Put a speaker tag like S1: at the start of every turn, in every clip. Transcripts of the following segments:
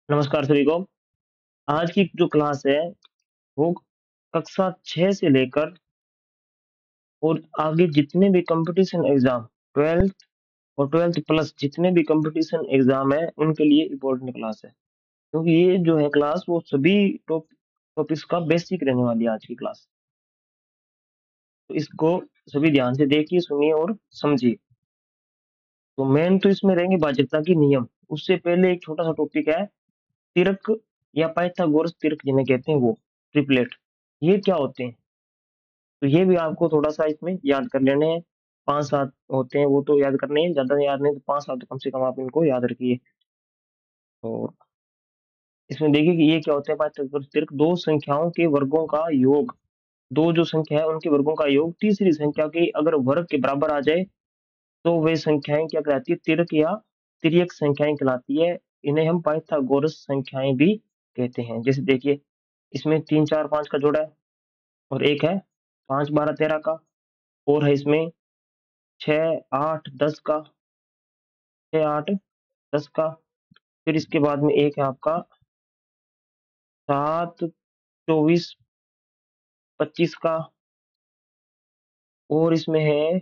S1: नमस्कार सभी को। आज की जो क्लास है वो कक्षा 6 से लेकर और आगे जितने भी कंपटीशन एग्जाम 12th और 12th प्लस जितने भी कंपटीशन एग्जाम है उनके लिए इम्पोर्टेंट क्लास है, क्योंकि ये जो है क्लास वो सभी टॉपिक्स का बेसिक रहने वाली है आज की क्लास। तो इसको सभी ध्यान से देखिए, सुनिए और समझिए। तो मेन तो इसमें रहेंगे भाजकता के नियम। उससे पहले एक छोटा सा टॉपिक है तिर्क या पाइथागोरस तिर्क जिन्हें कहते हैं वो ट्रिपलेट। ये क्या होते हैं? तो ये भी आपको थोड़ा-सा इसमें याद कर लेने हैं। 5-7 होते हैं, वो तो याद करने हैं, ज़्यादा याद नहीं तो 5-7 तो कम से कम आप इनको याद रखिए। तो इसमें देखिए कि ये क्या होता है पाठ्यपुस्तक 2 संख्याओं के वर्गों का योग, 2 जो संख्या है उनके वर्गों का योग तीसरी संख्या के अगर वर्ग के बराबर आ जाए, तो वे संख्याएँ क्या कहलाती है? तिर्क या तिर्यक संख्याएँ कहलाती है। इन्हें हम पाइथागोरस संख्याएँ भी कहते हैं। जैसे देखिए, इसमें 3, 4, 5 का जोड़ा है और एक है 5, 12, 13 का और है इसमें 6, 8, 10 का, 6, 8, 10 का। फिर इसके बाद में एक है आपका 7, 24, 25 का और इसमें है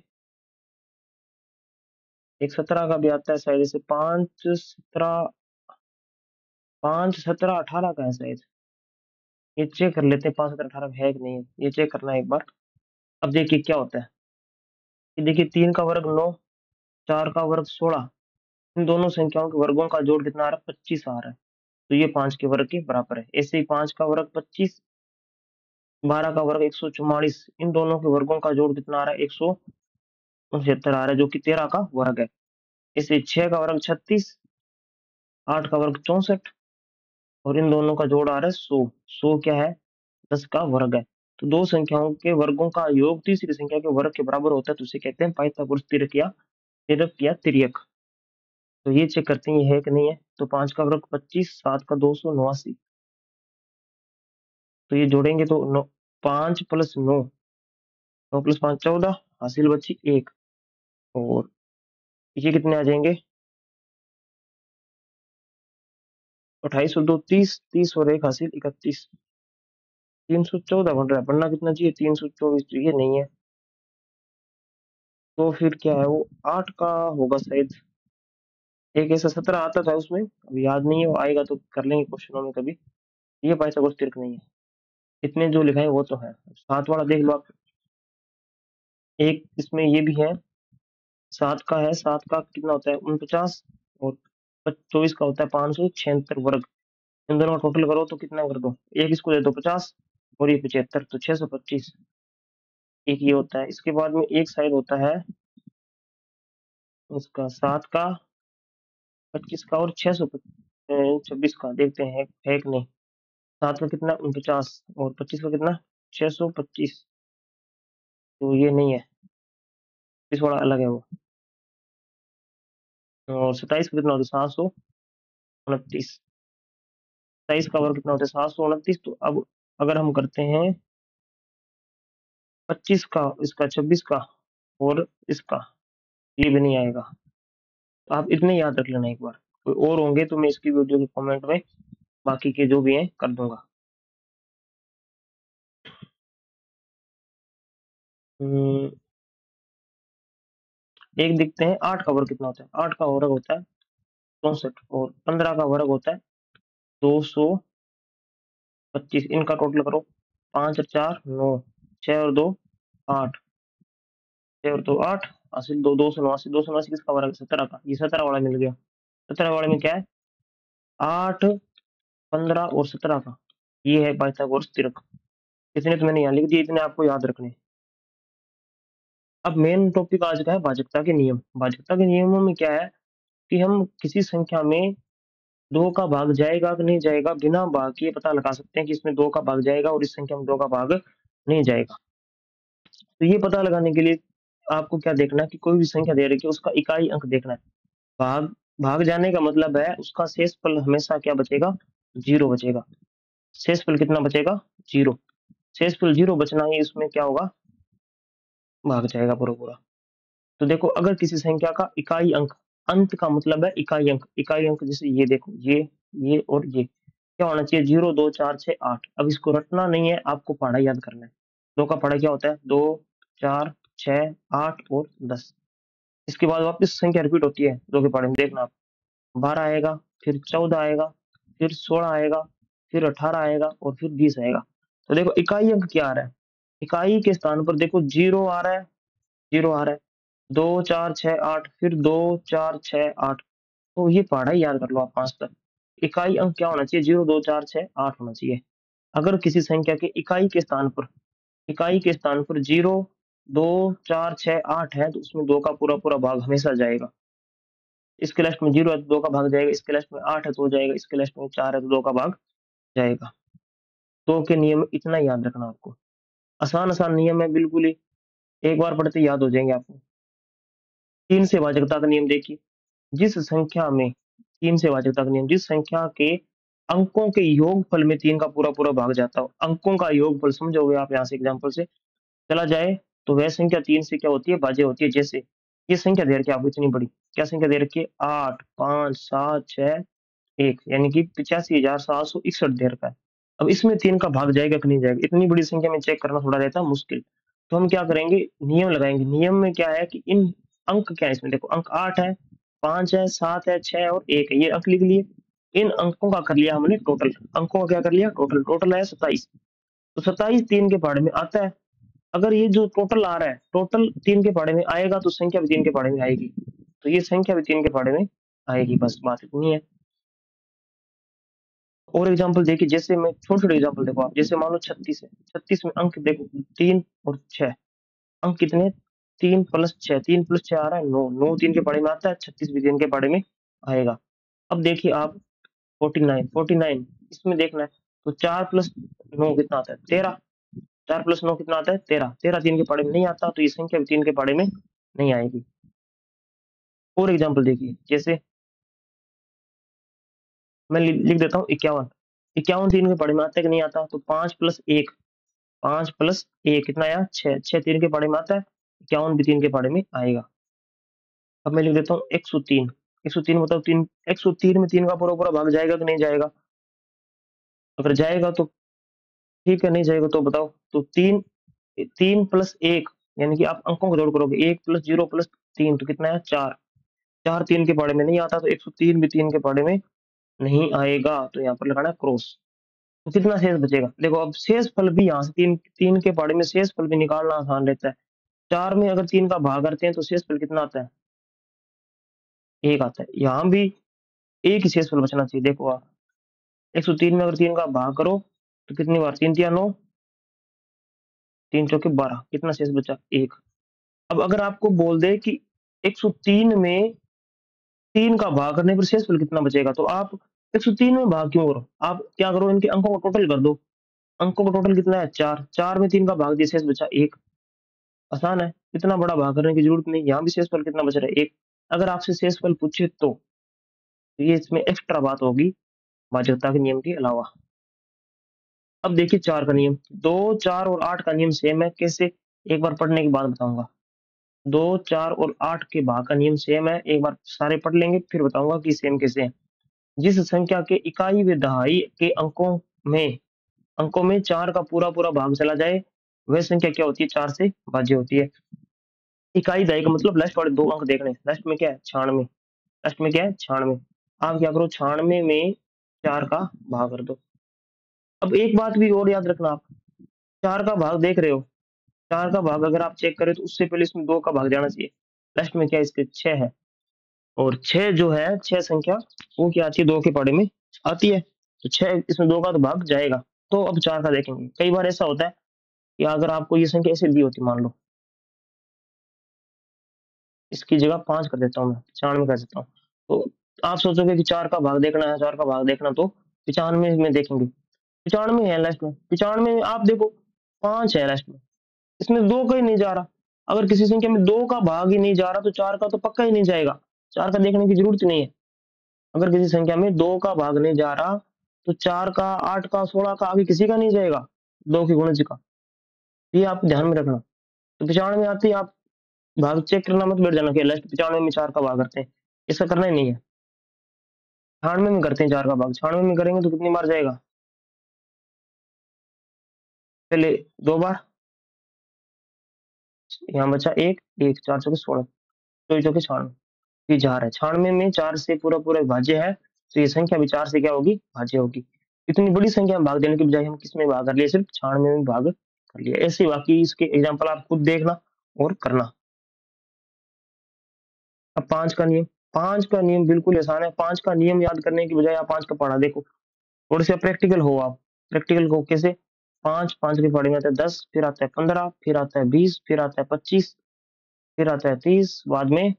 S1: एक 17 का भी आता है शायद, इसे 5, 17, 5, 17, 18 का है शायद। ये चेक कर लेते हैं 5, 17, 18 है कि नहीं है, ये चेक करना है एक बार। अब देखिए क्या होता है, ये देखिए 3 का वर्ग 9, 4 का वर्ग 16, इन दोनों संख्याओं के वर्गों का जोड़ कितना आ रहा है? 25 आ रहा है। तो ये 5 के वर्ग के बराबर है। ऐसे ही 5 का वर्ग 25, 12 का वर्ग 144, इन दोनों के वर्गों का जोड़ कितना आ रहा है? 169 आ रहा है, जो कि 13 का वर्ग है। इसे 6 का वर्ग 36, 8 का वर्ग 64 और इन दोनों का जोड़ आ रहा है 100। 100 क्या है? 10 का वर्ग है। तो 2 संख्याओं के वर्गों का योग तीसरी संख्या के वर्ग के बराबर होता है, तो उसे कहते हैं पाइथागोरस तिर्क या तिर्यक। तो ये चेक करते हैं ये है कि नहीं है। तो 5 का वर्ग 25, 7 का 289, तो ये जोड़ेंगे तो 5 प्लस 9, 9 प्लस 5 14, हासिल बची 1 और ये कितने आ जाएंगे? 28 और 2 30, 30 और 1 हासिल 31, 314 बन रहा है। बनना कितना चाहिए? 324, तो ये नहीं है। तो फिर क्या है वो? 8 का होगा शायद। एक ऐसा 17 आता था उसमें, अब याद नहीं है, वो आएगा तो कर लेंगे क्वेश्चनों में कभी। ये पाइथागोरस तिर्क नहीं है। इतने जो लिखा है वो तो है। 7 वाला देख लो आप। एक इसमें ये भी है, 7 का है, 7 का कितना होता है? 49 और 24 का होता है 576 वर्ग। इन दोनों का टोटल करो तो कितना कर दो? एक इसको दे दो 50 और ये 75, तो 625 एक ये होता है। इसके बाद में एक साइड होता है उसका 7 का, 25 का और 626 का। देखते हैं है कि नहीं। 7 का कितना? 49 और 25 का कितना? 625, तो ये नहीं है, इस वाला अलग है वो। और 27 का कितना होता है? 729। 27 का वर्ग कितना होता है? 729। तो अब अगर हम करते हैं 25 का, इसका 26 का और इसका, ये भी नहीं आएगा। तो आप इतने याद रख लेना एक बार। कोई और होंगे तो मैं इसकी वीडियो के कमेंट में बाकी के जो भी हैं कर दूंगा। हम्म, एक देखते हैं 8 का वर्ग कितना होता है। 8 का वर्ग होता है 64 और 15 का वर्ग होता है 225। इनका टोटल करो, 5 और 4 9, 6 और 2 8, 6 और 2 8, हासिल 2 289। 289 किसका वर्ग? 17 का। ये 17 वाला मिल गया। 17 वाले में क्या है? 8, 15 और 17 का। ये है पाइथागोरस तिर्क। इतने तो मैंने यहाँ लिख दिए, इतने आपको याद रखने हैं। अब मेन टॉपिक आज का है भाजकता के नियम। भाजकता के नियमों में क्या है कि हम किसी संख्या में 2 का भाग जाएगा कि नहीं जाएगा, बिना भाग के पता लगा सकते हैं कि इसमें 2 का भाग जाएगा और इस संख्या में 2 का भाग नहीं जाएगा। तो ये पता लगाने के लिए आपको क्या देखना है कि कोई भी संख्या दे रखी है उसका इकाई अंक देखना है। भाग भाग जाने का मतलब है उसका शेषफल हमेशा क्या बचेगा? 0 बचेगा। शेषफल कितना बचेगा? 0। शेषफल 0 बचना ही इसमें क्या होगा? भाग जाएगा पूरा पूरा। तो देखो, अगर किसी संख्या का इकाई अंक, अंत का मतलब है इकाई अंक, इकाई अंक जैसे ये देखो, ये ये और ये क्या होना चाहिए 0 2 4 6 8। अब इसको रटना नहीं है, आपको पहाड़ा याद करना है। 2 का पहाड़ा क्या होता है 2 4 6 8 और 10। इसके बाद वापस संख्या रिपीट होती है 2 के पहाड़े में, देखना आप 12 आएगा, फिर 14 आएगा, फिर 16 आएगा, फिर 18 आएगा और फिर 20 आएगा। तो देखो इकाई अंक क्या आ रहा है, इकाई के स्थान पर देखो 0 आ रहा है, 0 आ रहा है, 2 4 6 8, फिर 2 4 6 8। तो ये पहाड़ा ही याद कर लो आप 5 तक। इकाई अंक क्या होना चाहिए 0 2 4 6 8 होना चाहिए। अगर किसी संख्या के इकाई के स्थान पर 0 2 4 6 8 है तो उसमें 2 का पूरा पूरा भाग हमेशा जाएगा। इसके लास्ट में 0 है तो 2 का भाग जाएगा, इसके लास्ट में 8 है तो हो जाएगा, इसके लास्ट में 4 है तो 2 का भाग जाएगा। 2 के नियम इतना ही याद रखना आपको। आसान-आसान नियम है बिल्कुल ही, एक बार पढ़ते ही याद हो जाएँगे आपको। 3 से भाजकता का नियम देखिए, जिस संख्या में 3 से भाजकता का नियम, जिस संख्या के अंकों के योगफल में 3 का पूरा-पूरा भाग जाता हो, अंकों का योगफल समझोगे आप यहाँ से एग्जांपल से चला जाए, तो वह संख्या 3 से क्या होती है भाज्य होती है। जैसे ये संख्या दे रखी है आपको इतनी बड़ी, क्या संख्या दे रखी है 8 5 7 6 1 यानी कि 85,761 दे रखा है। अब इसमें 3 का भाग जाएगा कि नहीं जाएगा, इतनी बड़ी संख्या में चेक करना थोड़ा रहता है मुश्किल। तो हम क्या करेंगे, नियम लगाएँगे। नियम में क्या है कि इन अंक क्या है इसमें देखो, अंक 8 है, 5 है, 7 है, 6 और 1 है, ये अंक लिख लिए। इन अंकों का कर लिया हमने टोटल, अंकों का क्या कर लिया टोटल, टोटल है 27। तो 27 3 के पहाड़े में आता है। अगर ये जो टोटल आ रहा है, टोटल 3 के पहाड़े में आएगा तो संख्या भी 3 के पहाड़े में आएगी। तो ये संख्या भी 3 के पहाड़े में आएगी, बस बात इतनी है। और एग्जांपल देखिए, जैसे मैं छोटे-छोटे एग्जांपल देखो आप, जैसे मान लो 36 है, 36 में अंक देखो 3 और 6, अंक कितने 3 प्लस 6, 3 प्लस 6 आ रहा है 9, 9 3 के पहाड़े में आता है, 36 भी 3 के पहाड़े में आएगा। अब देखिए आप 49, 49 इसमें देखना है, तो 4 प्लस 9 कितना आता है 13, 4 प्लस 9 कितना आता है 13, 13 3 के पहाड़े में नहीं आता, तो ये संख्या भी 3 के पहाड़े में नहीं आएगी। और एग्जांपल देखिए, जैसे मैं लिख देता हूँ 51, 51 3 के पहाड़े में आता है कि नहीं आता, तो 5 प्लस 1, 5 प्लस 1 कितना आया 6, 6 3 के पहाड़े में आता है, 51 भी 3 के पहाड़े में आएगा। अब मैं लिख देता हूँ 103, 103 मतलब 3, 103 में 3 का पूरा-पूरा भाग जाएगा कि नहीं जाएगा? अगर जाएगा तो ठीक है, नहीं जाएगा तो बताओ? तो 3, 3 प्लस 1 यानी कि आप अंकों को जोड़ करोगे, 1 प्लस 0 प्लस 3 तो कितना है 4, 4 3 के पहाड़े में नहीं आता, तो 103 भी 3 के पहाड़े में नहीं आएगा, तो यहाँ पर लगाना है क्रॉस। तो कितना शेष बचेगा? देखो अब शेषफल भी यहाँ से 3, 3 के पहाड़े में शेषफल भी निकालना आसान रहता है। 4 में अगर 3 का भाग करते हैं तो शेषफल कितना आता है? 1 आता है। यहाँ भी एक ही शेषफल बचना चाहिए। देखो आप 103 में अगर 3 का भाग करो तो कितनी बार 3 तिया 9, 3 चौके 12, कितना शेष बचा? 1। अब अगर आपको बोल दे कि 103 में 3 का भाग करने पर शेषफल कितना बचेगा? तो आप 103 में भाग क्यों करो? आप क्या करो, इनके अंकों का टोटल कर दो। अंकों का टोटल कितना है 4, 4 में 3 का भाग दिया शेष बचा 1। आसान है, इतना बड़ा भाग करने की जरूरत नहीं। यहाँ भी शेषफल कितना बच रहा है 1। अगर आपसे शेषफल पूछे तो ये इसमें एक्स्ट्रा बात होगी भाज्यता के नियम के अलावा। अब देखिए 4 का नियम, 2 4 और 8 का नियम सेम है। कैसे? एक बार पढ़ने के बाद बताऊंगा। 2 4 और 8 के भाग का नियम सेम है, एक बार सारे पढ़ लेंगे फिर बताऊंगा कि सेम कैसे है। जिस संख्या के इकाई व दहाई के अंकों में 4 का पूरा पूरा भाग चला जाए वह संख्या क्या होती है 4 से भाज्य होती है। इकाई दहाई का मतलब लास्ट वाले 2 अंक देखने, लास्ट में क्या है 96, लास्ट में क्या है 96। आप क्या करो 96 में 4 का भाग कर दो। अब एक बात भी और याद रखना आप, 4 का भाग देख रहे हो, 4 का भाग अगर आप चेक करें तो उससे पहले इसमें 2 का भाग जाना चाहिए। लास्ट में क्या है इसके 6 है, और 6 जो है 6 संख्या वो क्या आती है 2 के पहाड़े में आती है, तो 6 इसमें 2 का तो भाग जाएगा। तो अब 4 का देखेंगे। कई बार ऐसा होता है कि अगर आपको ये संख्या ऐसे दी होती, मान लो इसकी जगह 5 कर देता हूँ मैं, 95 कर देता हूँ। तो आप सोचोगे कि 4 का भाग देखना है, 4 का भाग देखना, तो 95 में देखेंगे। 95 है लास्ट में, 95 में आप देखो 5 है लास्ट में, इसमें 2 का ही नहीं जा रहा। अगर किसी संख्या में 2 का भाग ही नहीं जा रहा तो 4 का तो पक्का ही नहीं जाएगा। 4 का देखने की जरूरत नहीं है। अगर किसी संख्या में 2 का भाग नहीं जा रहा तो 4 का, 8 का, 16 का आगे किसी का नहीं जाएगा, 2 के गुणज का। ये आप ध्यान में रखना। तो 95 आती है, आप भाग चेक करना मत बैठ जाना कि लास्ट 95 में 4 का भाग करते हैं, ऐसा करना ही नहीं है। 96 में करते हैं 4 का भाग, 96 में करेंगे तो कितनी बार जाएगा? पहले 2 बार, यहाँ बचा 1, 1 4 चौके 16, 24 चौके 96, ये जा रहा है। 96 में 4 से पूरा विभाज्य है, तो ये संख्या भी 4 से क्या होगी? भाज्य होगी। इतनी बड़ी संख्या में भाग देने के बजाय हम किसमें भाग कर लिए? सिर्फ 96 में भाग कर लिया। ऐसे बाकी इसके एग्जाम्पल आप खुद देखना और करना। अब 5 का नियम, 5 का नियम बिल्कुल आसान है। 5 का नियम याद करने की बजाय आप 5 का पढ़ा देखो, थोड़े से प्रैक्टिकल हो आप। प्रैक्टिकल को कैसे? 5 5 के पहाड़े में आता है 10, फिर आता है 15, फिर आता है 20, फिर आता है 25, फिर आता है 30, बाद में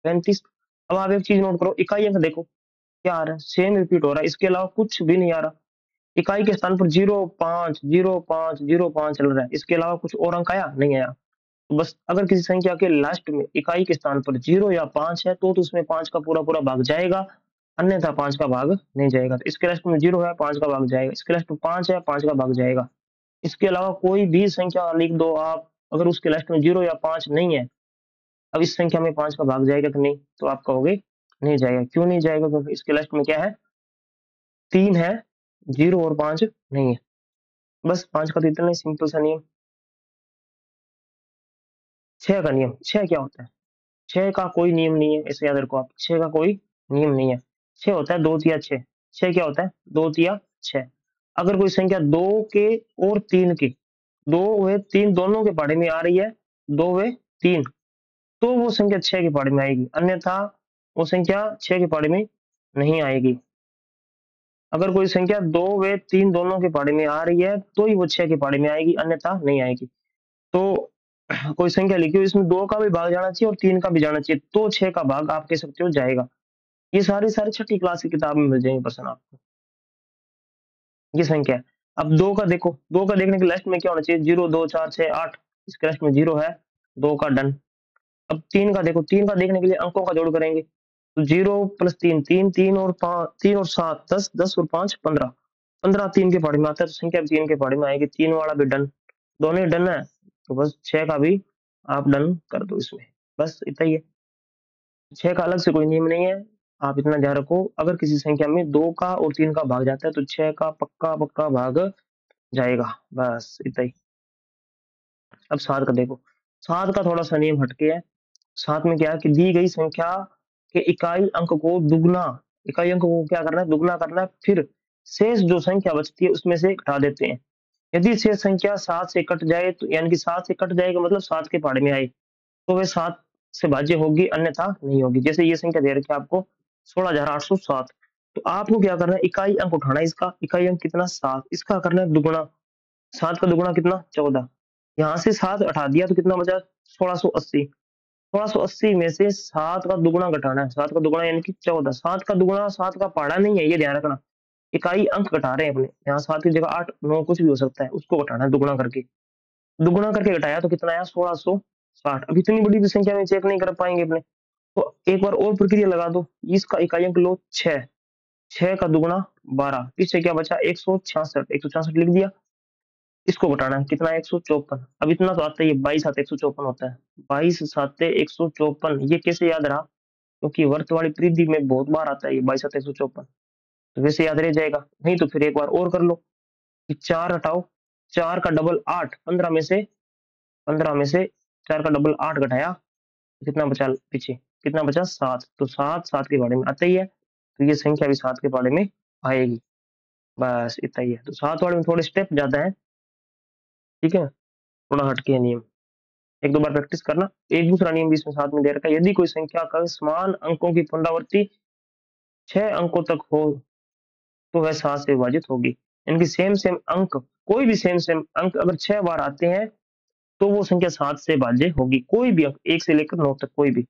S1: 35। अब आप एक चीज नोट करो, इकाई अंक देखो क्या आ रहा है? सेम रिपीट हो रहा है, इसके अलावा कुछ भी नहीं आ रहा। इकाई के स्थान पर 0 5 0 5 0 5 चल रहा है, इसके अलावा कुछ और अंक आया? नहीं आया। तो बस अगर किसी संख्या के लास्ट में इकाई के स्थान पर 0 या 5 है तो उसमें 5 का पूरा भाग जाएगा, अन्यथा 5 का भाग नहीं जाएगा। तो इसके लास्ट में 0 है, 5 का भाग जाएगा। इसके लास्ट में 5 है, 5 का भाग जाएगा। इसके अलावा कोई भी संख्या लिख दो आप, अगर उसके लास्ट में 0 या 5 नहीं है, अब इस संख्या में 5 का भाग जाएगा कि नहीं? तो आप कहोगे नहीं जाएगा। क्यों नहीं जाएगा? क्योंकि इसके लास्ट में क्या है? 3 है, 0 और 5 नहीं है। बस 5 का तो इतना ही सिंपल सा नियम। 6 का नियम, 6 क्या होता है? 6 का कोई नियम नहीं है, ऐसे याद रखो आप। 6 का कोई नियम नहीं है। 6 होता है 2 तिया 6। 6 क्या होता है? 2 तिया 6। अगर कोई संख्या 2 के और 3 के, 2 व 3 दोनों के पहाड़े में आ रही है, 2 व 3, तो वो संख्या 6 के पहाड़े में आएगी, अन्यथा वो संख्या 6 के पहाड़े में नहीं आएगी। अगर कोई संख्या 2 व 3 दोनों के पहाड़े में आ रही है तो ही वो 6 के पहाड़े में आएगी, अन्यथा नहीं आएगी। तो कोई संख्या लिखी हो, इसमें 2 का भी भाग जाना चाहिए और 3 का भी जाना चाहिए, तो 6 का भाग आप कह सकते हो जाएगा। ये सारी छठी क्लास की किताब में मिल जाएंगे प्रश्न आपको। ये संख्या है। अब 2 का देखो, 2 का देखने के लास्ट में क्या होना चाहिए? 0 2 4 6 8, इसके लास्ट में 0 है, 2 का डन। अब 3 का देखो, 3 का देखने के लिए अंकों का जोड़ करेंगे, तो 0 प्लस 3 3, 3 और 5 3 और 7 10, 10 और 5 15, 15 3 के पहाड़े में आता है, तो संख्या 3 के पहाड़े में आएगी। 3 वाला भी डन, दोनों ही डन है, तो बस 6 का भी आप डन कर दो इसमें। बस इतना ही है। 6 का अलग से कोई नियम नहीं है। आप इतना ध्यान रखो, अगर किसी संख्या में 2 का और 3 का भाग जाता है तो 6 का पक्का भाग जाएगा। बस इतना ही। अब 7 का देखो, 7 का थोड़ा सा नियम हटके है। 7 में क्या है कि दी गई संख्या के इकाई अंक को दुगना, इकाई अंक को क्या करना है? दुगना करना है, फिर शेष जो संख्या बचती है उसमें से घटा देते हैं। यदि शेष संख्या 7 से कट जाए, तो यानी कि 7 से कट जाएगा मतलब 7 के पहाड़े में आए, तो वे 7 से भाज्य होगी, अन्यथा नहीं होगी। जैसे ये संख्या दे रखी है आपको 16,807, तो आपको क्या करना है? इकाई अंक उठाना है इसका। इकाई अंक कितना? 7। इसका करना है दुगुना। 7 का दुगुना कितना? 14। यहाँ से 7 हटा दिया तो कितना बचा? 1680। 1680 में से 7 का दुगुना घटाना है। 7 का दुगुना यानी कि 14। 7 का दुगुना 7 का पहाड़ा नहीं है, ये ध्यान रखना। इकाई अंक घटा रहे हैं अपने, यहाँ 7 की जगह 8 9 कुछ भी हो सकता है, उसको घटाना है दुगुना करके। दुगुना करके घटाया तो कितना आया? 1660। अब इतनी बड़ी भी संख्या में चेक नहीं कर पाएंगे अपने, तो एक बार और प्रक्रिया लगा दो। इसका इकाई अंक लो 6, 6 का दुगुना 12, इससे क्या बचा? 166। 166 लिख दिया। इसको घटाना है, कितना? 154। अब इतना तो आता ही है, 22 7 154 होता है। 22 7 154, ये कैसे याद रहा? क्योंकि वर्त वाली परिधि में बहुत बार आता है ये 22 7 154, तो वैसे याद रह जाएगा। नहीं तो फिर एक बार और कर लो कि 4 हटाओ, 4 का डबल 8, 15 में से, 15 में से 4 का डबल 8 घटाया, कितना बचा पीछे? कितना बचा? 7। तो 7 7 के बारे में आता ही है, तो ये संख्या भी 7 के बारे में आएगी। बस इतना ही है। तो 7 वाले में थोड़े स्टेप ज्यादा है, ठीक है, थोड़ा हटके है नियम। एक दो बार प्रैक्टिस करना। एक दूसरा नियम भी इसमें साथ में दे रखा है, यदि कोई संख्या का समान अंकों की पुनरावृत्ति 6 अंकों तक हो तो वह 7 से विभाजित होगी। इनकी सेम सेम अंक, कोई भी सेम सेम अंक अगर 6 बार आते हैं तो वो संख्या 7 से भाज्य होगी। कोई भी अंक 1 से लेकर 9 तक कोई भी,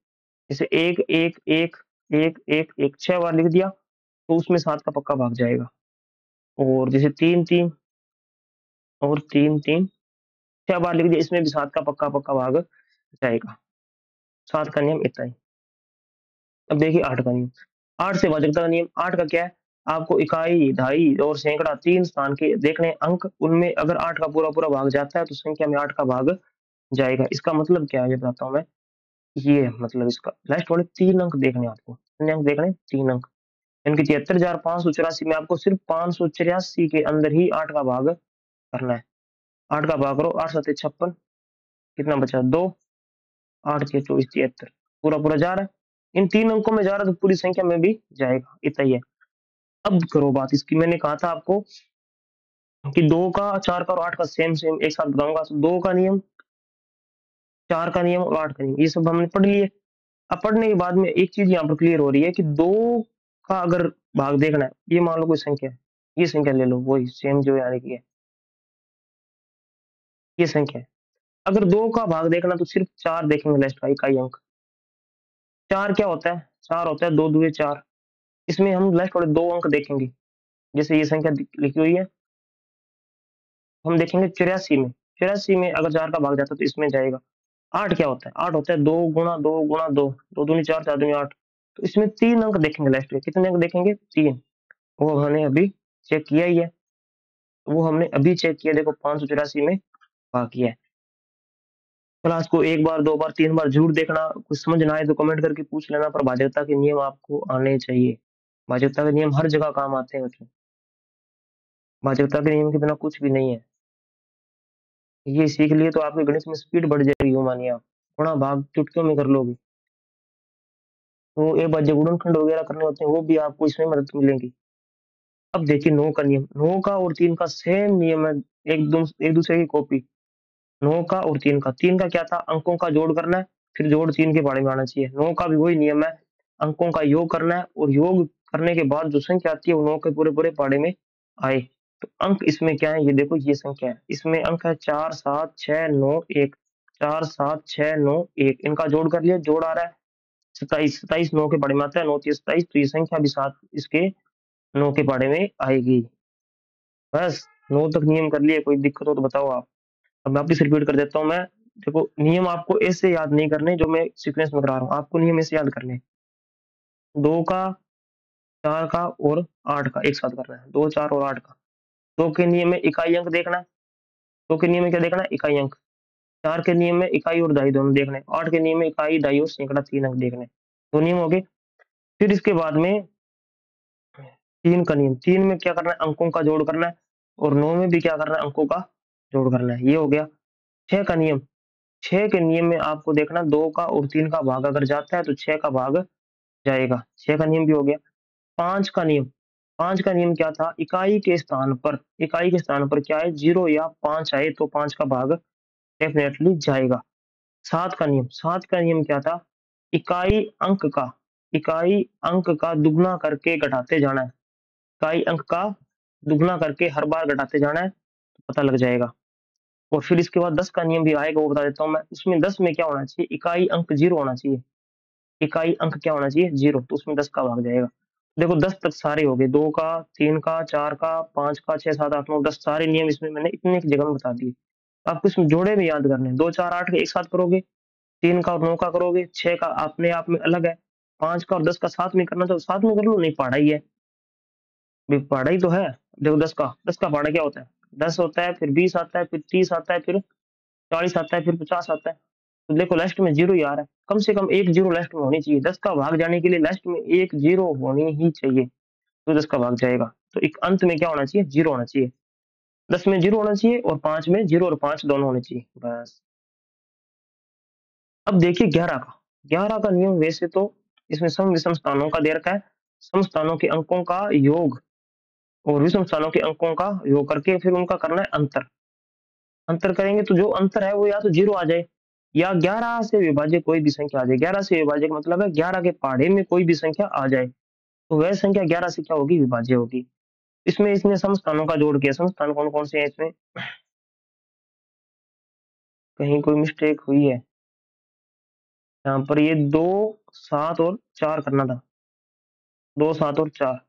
S1: जैसे 1 1 1 1 1 1 6 बार लिख दिया तो उसमें 7 का पक्का भाग जाएगा। और जैसे 3 3 और 3 3 6 बार लिख दिया, इसमें भी 7 का पक्का भाग जाएगा। 7 का नियम इतना ही। अब देखिए 8 का नियम। 8 से भाजकता का नियम। 8 का क्या है? आपको इकाई, दहाई और सैकड़ा 3 स्थान के देखने अंक, उनमें अगर 8 का पूरा भाग जाता है तो संख्या में 8 का भाग जाएगा। इसका मतलब क्या है ये बताता हूँ मैं। ये मतलब इसका लास्ट वाले 3 अंक देखने हैं आपको। कितने अंक देखने हैं? 3 अंक। यानी कि 73,584 में आपको सिर्फ 584 के अंदर ही 8 का भाग करना है। 8 का भाग करो, 8 7 56, कितना बचा 2, 8 6 24 73, पूरा पूरा जा रहा है। इन 3 अंकों में जा रहा है तो पूरी संख्या में भी जाएगा, इतना ही है। अब करो बात इसकी, मैंने कहा था आपको कि 2 का, 4 का और 8 का सेम सेम एक साथ बताऊंगा। 2 का नियम, 4 का नियम और 8 का नियम, ये सब हमने पढ़ लिए। अब पढ़ने के बाद में एक चीज यहाँ पर क्लियर हो रही है कि 2 का अगर भाग देखना है, ये मान लो कोई संख्या है, ये संख्या ले लो, वही सेम जो यानी कि है ये संख्या है। अगर 2 का भाग देखना तो सिर्फ 4 देखेंगे, लास्ट का इकाई अंक 4 क्या होता है, 4 होता है 2 दूजे 4। इसमें हम लास्ट वाले 2 अंक देखेंगे, जैसे ये संख्या लिखी हुई है, हम देखेंगे 84 में। 84 में अगर 4 का भाग जाता है तो इसमें जाएगा। 8 क्या होता है, 8 होता है 2 गुणा 2 गुणा 2, 2 दूनी 4 4 दूनी 8। तो इसमें 3 अंक देखेंगे लास्ट में, कितने अंक देखेंगे 3। वो हमने अभी चेक किया ही है, वो हमने अभी चेक किया, देखो 584 में भाग किया है। क्लास को एक बार, दो बार, 3 बार जरूर देखना, कुछ समझ ना आए तो कमेंट करके पूछ लेना, पर भाज्यता के नियम आपको आने चाहिए। भाज्यता के नियम हर जगह काम आते हैं बच्चों, भाज्यता के नियम के बिना कुछ भी नहीं है। ये सीख लिए तो आपके गणित में स्पीड बढ़ जाएगी, यो मानिए आप गुणा भाग चुटकियों में कर लोगे। तो एक बार जो गुणनखंड वगैरह करने होते हैं वो भी आपको इसमें मदद मिलेगी। अब देखिए 9 का नियम, 9 का और 3 का सेम नियम है, एक दूसरे की कॉपी। 9 का और 3 का, 3 का क्या था, अंकों का जोड़ करना है, फिर जोड़ 3 के पहाड़े में आना चाहिए। 9 का भी वही नियम है, अंकों का योग करना है और योग करने के बाद जो संख्या आती है वो 9 के पूरे पूरे पहाड़े में आए। तो अंक इसमें क्या है, ये देखो ये संख्या है, इसमें अंक है 4 7 6 9 1, 4 7 6 9 1, इनका जोड़ कर लिया, जोड़ आ रहा है 27, 27 9 के पहाड़े में आता है, 9 27, तो ये संख्या भी साथ इसके 9 के पहाड़े में आएगी। बस 9 तक नियम कर लिए, कोई दिक्कत हो तो बताओ आप। अब मैं वापिस रिपीट कर देता हूँ मैं, देखो नियम आपको ऐसे याद नहीं करने जो मैं सीक्वेंस में करा रहा हूँ, आपको नियम ऐसे याद करने, 2 का, 4 का और 8 का एक साथ करना है, 2 4 और 8 का। 2 के नियम में इकाई अंक देखना है, 2 के नियम में क्या देखना है, इकाई अंक। 4 के नियम में इकाई और दहाई दोनों देखने, 8 के नियम में इकाई दहाई और सैकड़ा 3 अंक देखने, दो नियम हो गए। फिर इसके बाद में 3 का नियम, 3 में क्या करना है, अंकों का जोड़ करना है, और 9 में भी क्या करना है, अंकों का जोड़ करना है, ये हो गया। 6 का नियम, 6 के नियम में आपको देखना 2 का और 3 का भाग अगर जाता है तो 6 का भाग जाएगा, 6 का नियम भी हो गया। 5 का नियम, 5 का नियम क्या था, इकाई के स्थान पर क्या है, 0 या 5 आए तो 5 का भाग डेफिनेटली जाएगा। 7 का नियम, 7 का नियम क्या था, इकाई अंक का इकाई अंक का दुगना करके घटाते जाना है, इकाई अंक का दुगना करके हर बार घटाते जाना है, तो पता लग जाएगा। और फिर इसके बाद 10 का नियम भी आएगा, वो बता देता हूँ मैं। उसमें 10 में क्या होना चाहिए, इकाई अंक 0 होना चाहिए, इकाई अंक क्या होना चाहिए 0, तो उसमें 10 का भाग जाएगा। देखो 10 तक सारे हो गए, 2 का, 3 का, 4 का, 5 का, 6 7 8 9 10 सारे नियम इसमें मैंने इतने की जगह में बता दिए। आपको इसमें जोड़े भी याद करने हैं, 2 4 8 के एक साथ करोगे, 3 का और 9 का करोगे, 6 का अपने आप में अलग है, 5 का और 10 का साथ में करना तो साथ में कर लो, नहीं पढ़ा ही है, पढ़ा ही तो है। देखो 10 का पढ़ा क्या होता है, 10 होता है, फिर 20 आता है, फिर 30 आता है, फिर 40 आता है, फिर 50 आता है। तो देखो लास्ट में 0 ही आ रहा है, कम से कम एक 0 लास्ट में होनी चाहिए, 10 का भाग जाने के लिए लास्ट में एक 0 होनी ही चाहिए, तो 10 का भाग जाएगा। तो एक अंत में क्या होना चाहिए, 0 होना चाहिए, 10 में 0 होना चाहिए और 5 में 0 और 5 दोनों होने चाहिए, बस। अब देखिए 11 का नियम, वैसे तो इसमें सम विषम स्थानों का दे रखा है, सम स्थानों के अंकों का योग और विषम स्थानों के अंकों का योग करके फिर उनका करना है अंतर। अंतर करेंगे तो जो अंतर है वो या तो 0 आ जाए या 11 से विभाज्य कोई भी संख्या आ जाए। 11 से विभाज्य का मतलब है 11 के पहाड़े में कोई भी संख्या आ जाए, तो वह संख्या 11 से क्या होगी, विभाज्य होगी। इसमें इसने समस्थानों का जोड़ किया, समस्थान कौन कौन से हैं इसमें, कहीं कोई मिस्टेक हुई है, यहाँ पर ये 2 7 और 4 करना था, 2 7 और 4,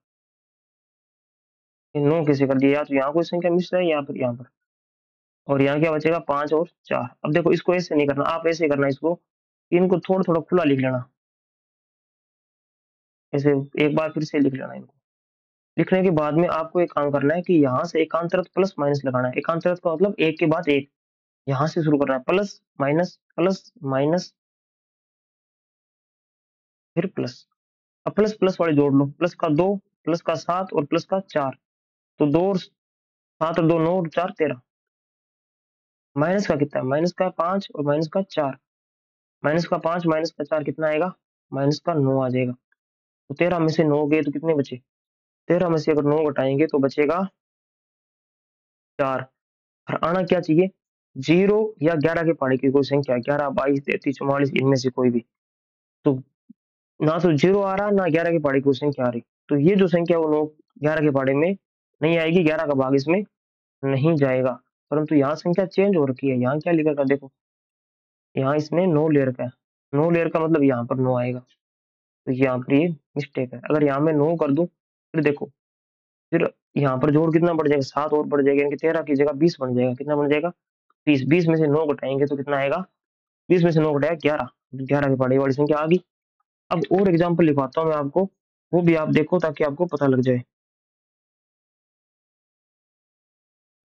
S1: 9 कैसे कर दिया, या तो यहाँ कोई संख्या मिस है या फिर यहाँ पर, और यहाँ क्या बचेगा 5 और 4। अब देखो इसको ऐसे नहीं करना, आप ऐसे करना, इसको इनको थोड़ा थोड़ा खुला लिख लेना, ऐसे एक बार फिर से लिख लेना इनको। लिखने के बाद में आपको एक काम करना है कि यहाँ से एकांतरत प्लस माइनस लगाना है, एकांतरत का मतलब एक के बाद एक, यहाँ से शुरू करना है, प्लस माइनस फिर प्लस। अब प्लस प्लस वाले जोड़ लो, प्लस का 2, प्लस का 7 और प्लस का 4। तो 2 और 7 और 2 9 और 4 13। माइनस का कितना है? माइनस का 5 और माइनस का 4। माइनस का 5 माइनस का 4 कितना आएगा? माइनस का 9 आ जाएगा। तो 13 में से 9 गए तो कितने बचे? 13 में से अगर 9 घटाएंगे तो बचेगा 4। और आना क्या चाहिए? 0 या 11 के पहाड़े की कोई संख्या, 11 22 33 44 इनमें से कोई भी। तो ना तो 0 आ रहा, ना 11 के पहाड़े की कोई संख्या आ रही। तो ये जो संख्या वो 9 11 के पहाड़े में नहीं आएगी, 11 का भाग इसमें नहीं जाएगा। परंतु यहाँ संख्या चेंज हो रखी है। यहाँ क्या लिखा था देखो, यहाँ इसने 9 ले रखा है। 9 ले रखा मतलब यहाँ पर 9 आएगा। तो यहाँ पर ये मिस्टेक है। अगर यहाँ मैं 9 कर दूं, फिर देखो, फिर यहाँ पर जोड़ कितना बढ़ जाएगा? 7 और बढ़ जाएगा, यानी कि 13 की जगह 20 बन जाएगा। कितना बन जाएगा? 20। 20 में से 9 घटाएंगे तो कितना आएगा? 20 में से 9 घटाया 11। 11 के पहाड़े वाली संख्या आ गई। अब और एग्जाम्पल लिखवाता हूँ मैं आपको, वो भी आप देखो ताकि आपको पता लग जाए।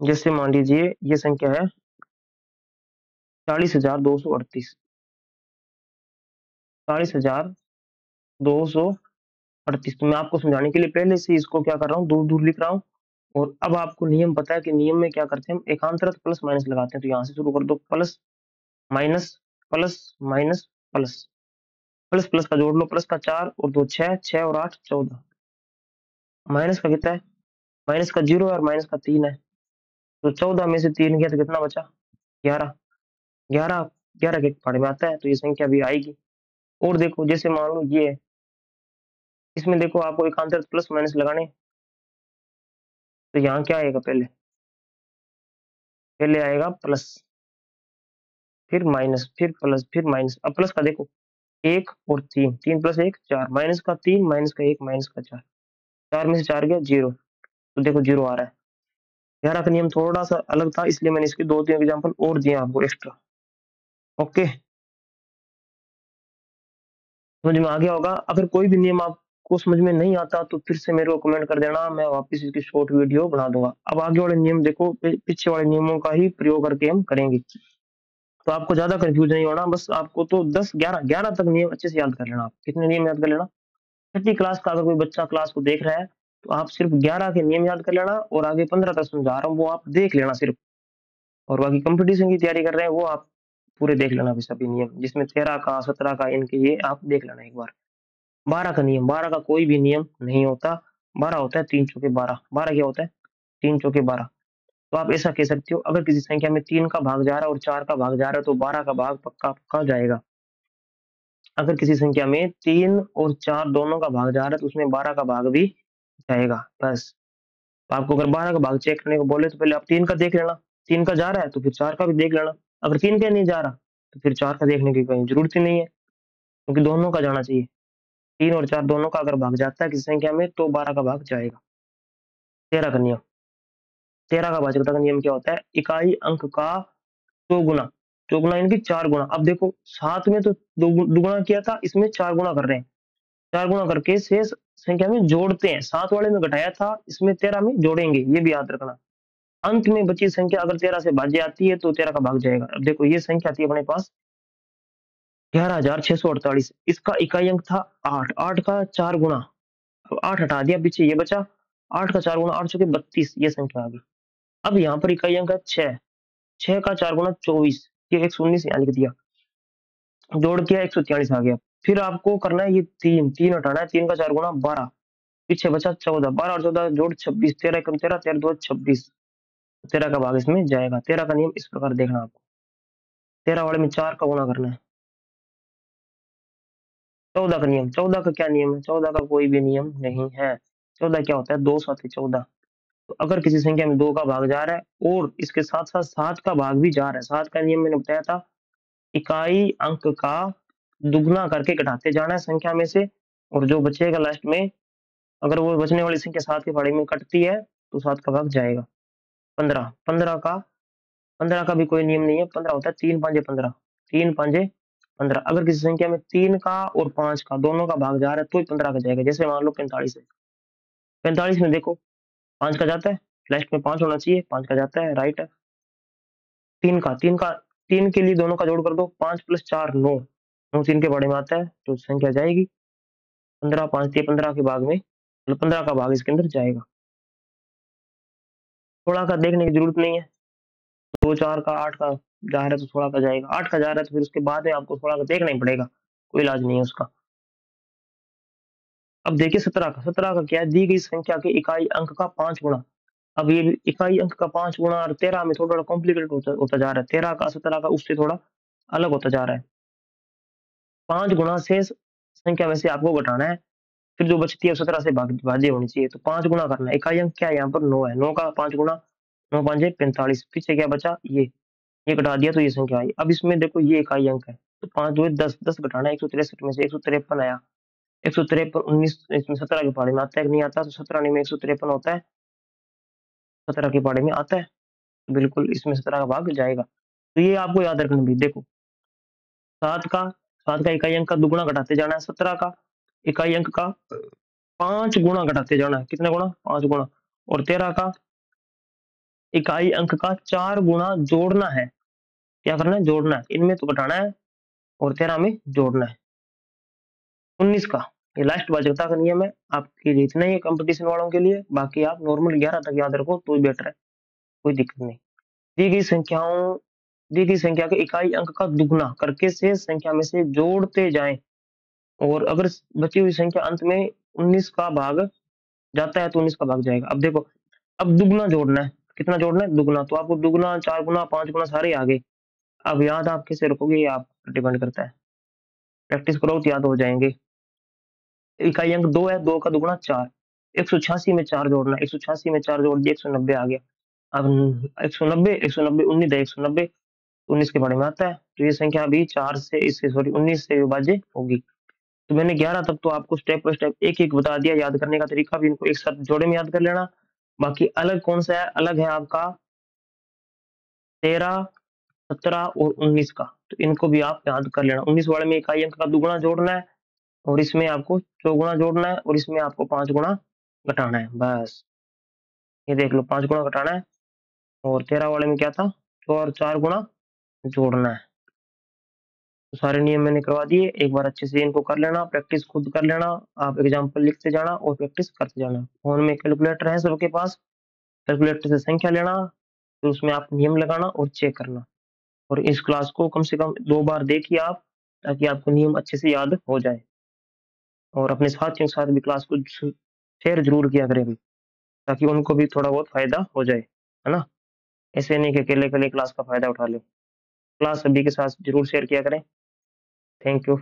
S1: जैसे मान लीजिए ये संख्या है 40,238। 40,238। तो मैं आपको समझाने के लिए पहले से इसको क्या कर रहा हूँ, दूर दूर लिख रहा हूँ। और अब आपको नियम पता है कि नियम में क्या करते हैं, हम एकांतर प्लस माइनस लगाते हैं। तो यहाँ से शुरू कर दो, plus minus plus minus plus. Plus plus का जोड़ लो, प्लस का 4 और 2 6, 6 और 8 14। माइनस का कितना है? माइनस का 0 और माइनस का 3 है। तो 14 में से 3 गया तो कितना बचा? 11। 11 11 के पहाड़े में आता है, तो ये संख्या भी आएगी। और देखो, जैसे मान लो ये है, इसमें देखो आपको एकांतर प्लस माइनस लगाने। तो यहाँ क्या आएगा? पहले पहले आएगा प्लस, फिर माइनस, फिर प्लस, फिर माइनस। अब प्लस का देखो, 1 और 3, 3 प्लस 1 4, माइनस का 3 माइनस का 1 माइनस का 4। 4 में से 4 गया 0। तो देखो 0 आ रहा है। 11 का नियम थोड़ा सा अलग था, इसलिए मैंने इसके 2-3 एग्जाम्पल और दिए आपको एक्स्ट्रा। ओके, समझ में आ गया होगा। अगर कोई भी नियम आपको समझ में नहीं आता तो फिर से मेरे को कमेंट कर देना, मैं वापस इसकी शॉर्ट वीडियो बना दूंगा। अब आगे वाले नियम देखो, पीछे वाले नियमों का ही प्रयोग करके हम करेंगे। तो आपको ज्यादा कंफ्यूज नहीं होना, बस आपको तो 10 11 11 तक नियम अच्छे से याद कर लेना। आप कितने नियम याद कर लेना? छठी क्लास का अगर कोई बच्चा क्लास को देख रहा है तो आप सिर्फ 11 के नियम याद कर लेना, और आगे 15 तक समझा रहा हूँ वो आप देख लेना सिर्फ। और बाकी कंपटीशन की तैयारी कर रहे हैं वो आप पूरे देख लेना भी, सभी नियम जिसमें 13 का 17 का इनके, ये आप देख लेना एक बार। 12 का नियम, 12 का कोई भी नियम नहीं होता। 12 होता है 3 चौके 12। 12 क्या होता है? 3 चौके 12। तो आप ऐसा कह सकते हो, अगर किसी संख्या में 3 का भाग जा रहा है और 4 का भाग जा रहा है तो 12 का भाग पक्का पक्का जाएगा। अगर किसी संख्या में 3 और 4 दोनों का भाग जा रहा है तो उसमें 12 का भाग भी जाएगा। बस। तो आपको अगर 12 का भाग चेक करने को बोले तो पहले आप 3 का देख लेना। 3 का जा रहा है तो फिर 4 का भी देख लेना। अगर 3 का नहीं जा रहा तो फिर 4 का देखने की कोई जरूरत ही नहीं है, क्योंकि दोनों का जाना चाहिए। 3 और 4 दोनों का अगर भाग जाता है किसी संख्या में तो 12 का भाग जाएगा। 13 का नियम। 13 का भाजकता का नियम क्या होता है? इकाई अंक का चौगुना। चौगुना यानी कि 4 गुना। अब देखो, 7 में तो दुगुना किया था, इसमें 4 गुना कर रहे हैं। 4 गुना करके शेष संख्या में जोड़ते हैं। 7 वाले में घटाया था, इसमें 13 में जोड़ेंगे, ये भी याद रखना। अंत में बची संख्या अगर 13 से भाज्य आती है तो 13 का भाग जाएगा। अब देखो, ये संख्या थी अपने पास 11,648। इसका इकाई अंक था 8। 8 का 4 गुना। अब 8 हटा दिया, पीछे ये बचा। 8 का 4 गुना 8 चौके 32, ये संख्या आ गई। अब यहाँ पर इकाई अंक है 6। 6 का 4 गुना 24, ये 119 यहाँ लिख दिया। जोड़ किया 143 आ गया। फिर आपको करना है ये 3 3 हटाना है। 3 का 4 गुना 12, पीछे बचा 14। 12 और 14 जोड़ 26। 13 कम 13, 13 2 26। 13 का भाग इसमें जाएगा। 13 का नियम इस प्रकार देखना आपको। 13 वाले में 4 का गुना करना है। 14 का नियम। 14 का क्या नियम है? 14 का कोई भी नियम नहीं है। 14 क्या होता है? 2 7 14। तो अगर किसी संख्या में 2 का भाग जा रहा है और इसके साथ साथ 7 का भाग भी जा रहा है, 7 का नियम मैंने बताया था, इकाई अंक का दुगना करके घटाते जाना है संख्या में से, और जो बचेगा लास्ट में, अगर वो बचने वाली संख्या 7 के पहाड़े में कटती है तो 7 का भाग जाएगा। 15। 15 का भी कोई नियम नहीं है। 15 होता है 3 5 15। 3 5 15। अगर किसी संख्या में 3 का और 5 का दोनों का भाग जा रहा है तो ही 15 का जाएगा। जैसे मान लो 45 है। 45 में देखो, 5 का जाता है, लास्ट में 5 होना चाहिए, 5 का जाता है, राइट है। 3 के लिए दोनों का जोड़ कर दो, 5 + 4 9। 9 3 के पहाड़े में आता है तो संख्या जाएगी। 15 5 दिए 15 के भाग में, मतलब 15 का भाग इसके अंदर जाएगा। 16 का देखने की जरूरत नहीं है, 2 4 का 8 का जा रहा है तो 16 का जाएगा, 8 का जा रहा है तो फिर उसके बाद में आपको 16 का देखना ही पड़ेगा, कोई इलाज नहीं है उसका। अब देखिए 17 का क्या है, दी गई संख्या के इकाई अंक का 5 गुना। अब ये इकाई अंक का 5 गुना और 13 में थोड़ा-थोड़ा कॉम्प्लिकेटेड होता जा रहा है। 13 का 17 का उससे थोड़ा अलग होता जा रहा है। 5 गुना शेष संख्या में से आपको घटाना है, फिर जो बचती है 17 से भाज्य होनी चाहिए, तो 5 गुना करना है। इकाई अंक क्या है यहाँ पर 9 है, 9 का 5 गुना, 9 5 45, पीछे क्या बचा ये घटा दिया तो ये संख्या आई। अब इसमें देखो ये इकाई अंक है, तो 5 2 10, 10 घटाना है 163 में से 153 आया। 153 19 इसमें 17 के पारे में आता है कि नहीं आता? तो 17 में 153 होता है, 17 के पारे में आता है, तो बिल्कुल इसमें 17 का भाग जाएगा। तो ये आपको याद रखना भी, देखो 7 का 7 का इकाई अंक का दुगुना घटाते जाना है, 17 का इकाई अंक का 5 गुना घटाते जाना है, कितने गुना? 5 गुना, और 13 का इकाई अंक का 4 गुना जोड़ना है। क्या करना है? जोड़ना है, इनमें तो घटाना है और 13 में जोड़ना है। 19 का ये लास्ट भाज्यता का नियम है, आपके लिए इतना ही है कंपटीशन वालों के लिए, बाकी आप नॉर्मल 11 तक याद रखो तो बेटर है, कोई दिक्कत नहीं। दी गई संख्याओं दी गई संख्या के इकाई अंक का दुगुना करके शेष संख्या में से जोड़ते जाएं, और अगर बची हुई संख्या अंत में 19 का भाग जाता है तो 19 का भाग जाएगा। अब देखो, अब दुगुना जोड़ना है, कितना जोड़ना है? दुगुना, तो आपको दुगुना 4 गुना 5 गुना सारे आ गए। अब याद आप कैसे रखोगे ये आप पर डिपेंड करता है, प्रैक्टिस करो तो याद हो जाएंगे। इकाई अंक 2 है, 2 का दुगुना 4, 186 में 4 जोड़ना है, 186 में 4 जोड़ दिए 190 आ गया। अब 190 190 19 है, 190 19 के बारे में आता है, तो ये संख्या अभी 4 से इससे सॉरी 19 से विभाज्य होगी। तो मैंने 11 तक तो आपको स्टेप बाय स्टेप एक-एक बता दिया, याद करने का तरीका भी इनको एक साथ जोड़े में याद कर लेना। बाकी अलग कौन सा है? अलग है आपका 13, 17 और 19 का, तो इनको भी आप याद कर लेना। 19 वाले में इकाई अंक का दुगुना जोड़ना है, और इसमें आपको चौगुना जोड़ना है, और इसमें आपको 5 गुना घटाना है, बस। ये देख लो 5 गुना घटाना है, और 13 वाले में क्या था? तो और 4 गुना जोड़ना है। तो सारे नियम मैंने करवा दिए, एक बार अच्छे से इनको कर लेना, प्रैक्टिस खुद कर लेना, आप एग्जाम्पल लिखते जाना और प्रैक्टिस करते जाना। फोन में कैलकुलेटर है सबके पास, कैलकुलेटर से संख्या लेना, फिर उसमें आप नियम लगाना और चेक करना, और इस क्लास को कम से कम 2 बार देखिए आप, ताकि आपको नियम अच्छे से याद हो जाए, और अपने साथियों के साथ भी क्लास को शेयर जरूर किया करें भी, ताकि उनको भी थोड़ा बहुत फायदा हो जाए, है ना? ऐसे नहीं कि अकेले अकेले क्लास का फायदा उठा ले, क्लास सभी के साथ जरूर शेयर किया करें। Thank you.